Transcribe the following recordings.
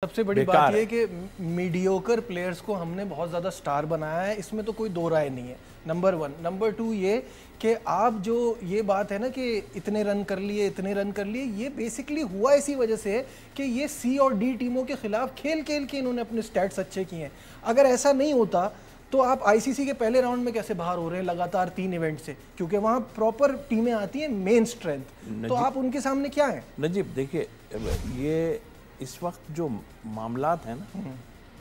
सबसे बड़ी बात यह कि मीडियोकर प्लेयर्स को हमने बहुत ज़्यादा स्टार बनाया है, इसमें तो कोई दो राय नहीं है। Number one. नंबर टू ये कि आप जो ये बात है ना कि इतने रन कर लिए, ये बेसिकली हुआ इसी वजह से कि ये सी और डी टीमों के खिलाफ खेल खेल के इन्होंने अपने स्टैट्स अच्छे किए हैं। अगर ऐसा नहीं होता तो आप आईसीसी के पहले राउंड में कैसे बाहर हो रहे हैं लगातार 3 इवेंट से, क्योंकि वहाँ प्रॉपर टीमें आती हैं मेन स्ट्रेंथ, तो आप उनके सामने क्या हैं? नजीब देखिए, ये इस वक्त जो मामलात हैं ना,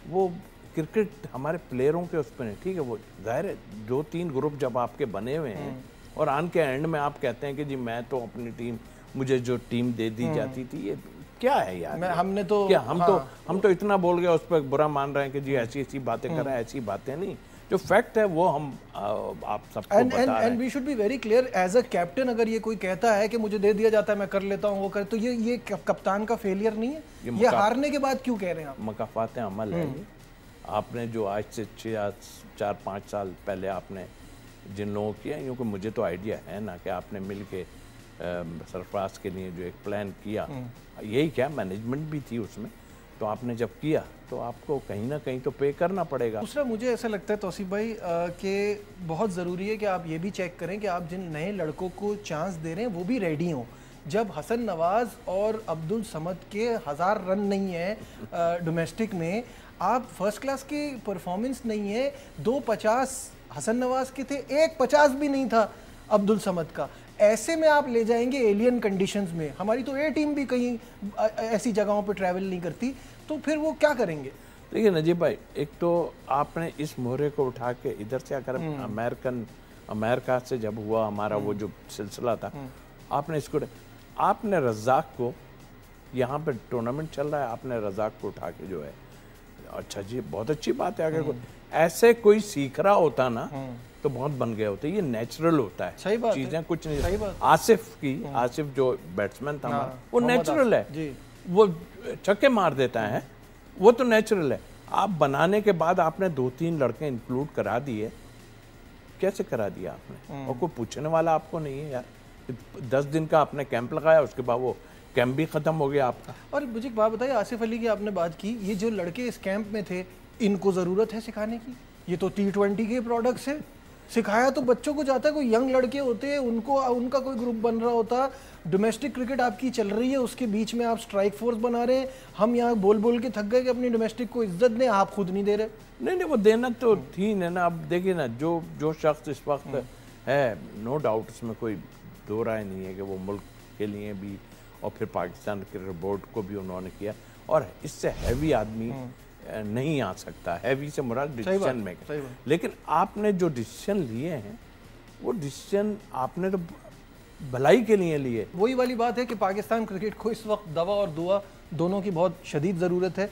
वो क्रिकेट हमारे प्लेयरों के उस पर नहीं, ठीक है। वो जाहिर है 2-3 ग्रुप जब आपके बने हुए हैं और आन के एंड में आप कहते हैं कि जी मैं तो अपनी टीम, मुझे जो टीम दे दी जाती थी, ये क्या है यार? हमने तो क्या हम तो इतना बोल गए, उस पर बुरा मान रहे हैं कि जी ऐसी ऐसी बातें कर रहे हैं। ऐसी बातें नहीं, जो फैक्ट है वो हम आप सबको बता रहे हैं। And we should be very clear, as a captain अगर ये कोई कहता है कि मुझे दे दिया जाता है मैं कर लेता हूँ वो कर, तो ये कप्तान का फेलियर नहीं है? ये हारने के बाद क्यों कह रहे हैं आप? मकाफात अमल है ये। आपने जो आज से 4-5 साल पहले आपने जिन लोगों किया, क्योंकि मुझे तो आइडिया है ना कि आपने मिल के सरफराज के लिए जो एक प्लान किया, यही क्या मैनेजमेंट भी थी उसमें, तो आपने जब किया तो आपको कहीं ना कहीं तो पे करना पड़ेगा। दूसरा मुझे ऐसा लगता है तौसीफ भाई कि बहुत ज़रूरी है कि आप ये भी चेक करें कि आप जिन नए लड़कों को चांस दे रहे हैं वो भी रेडी हों। जब हसन नवाज़ और अब्दुल समद के 1000 रन नहीं है डोमेस्टिक में, आप फर्स्ट क्लास की परफॉर्मेंस नहीं है, 250 हसन नवाज़ के थे, 150 भी नहीं था अब्दुल समद का। ऐसे में आप ले जाएंगे एलियन कंडीशंस में, हमारी तो ए टीम भी कहीं ऐसी जगहों पर ट्रैवल नहीं करती, तो फिर वो क्या करेंगे? देखिए नजीब भाई, एक तो आपने इस मोहरे को उठा के इधर से आकर अमेरिका से जब हुआ हमारा वो जो सिलसिला था, आपने इसको, आपने रज़ाक को, यहाँ पे टूर्नामेंट चल रहा है, आपने रज़ाक को उठा के जो है, अच्छा जी बहुत अच्छी बात है। अगर ऐसे कोई सीख रहा होता ना तो बहुत बन गए होते। ये नेचुरल होता है, सही बात चीजें है। कुछ नहीं। सही बात। आसिफ जो बैट्समैन था वो नेचुरल है जी। वो छक्के मार देता है, वो तो नेचुरल है। आप बनाने के बाद आपने 2-3 लड़के इंक्लूड करा दिए, कैसे करा दिया आपने? और कोई पूछने वाला आपको नहीं है यार। 10 दिन का आपने कैंप लगाया, उसके बाद वो कैंप भी खत्म हो गया आपका। और मुझे एक बात बताइए, आसिफ अली की आपने बात की, ये जो लड़के इस कैंप में थे, इनको ज़रूरत है सिखाने की? ये तो T20 के प्रोडक्ट्स हैं, सिखाया तो बच्चों को जाता है। कोई यंग लड़के होते हैं, उनको उनका कोई ग्रुप बन रहा होता। डोमेस्टिक क्रिकेट आपकी चल रही है, उसके बीच में आप स्ट्राइक फोर्स बना रहे हैं। हम यहाँ बोल बोल के थक गए कि अपनी डोमेस्टिक को इज्जत दें, आप खुद नहीं दे रहे। नहीं, वो देना तो थी ना। अब देखिए ना, जो शख्स इस वक्त है, नो डाउट उसमें कोई दो राय नहीं है कि वो मुल्क के लिए भी और फिर पाकिस्तान क्रिकेट बोर्ड को भी उन्होंने किया, और इससे हैवी आदमी नहीं आ सकता। हैवी से मुराद डिसीजन मेकर। लेकिन आपने जो डिसीजन लिए हैं, वो डिसीजन आपने तो भलाई के लिए लिए। वही वाली बात है कि पाकिस्तान क्रिकेट को इस वक्त दवा और दुआ दोनों की बहुत शदीद ज़रूरत है।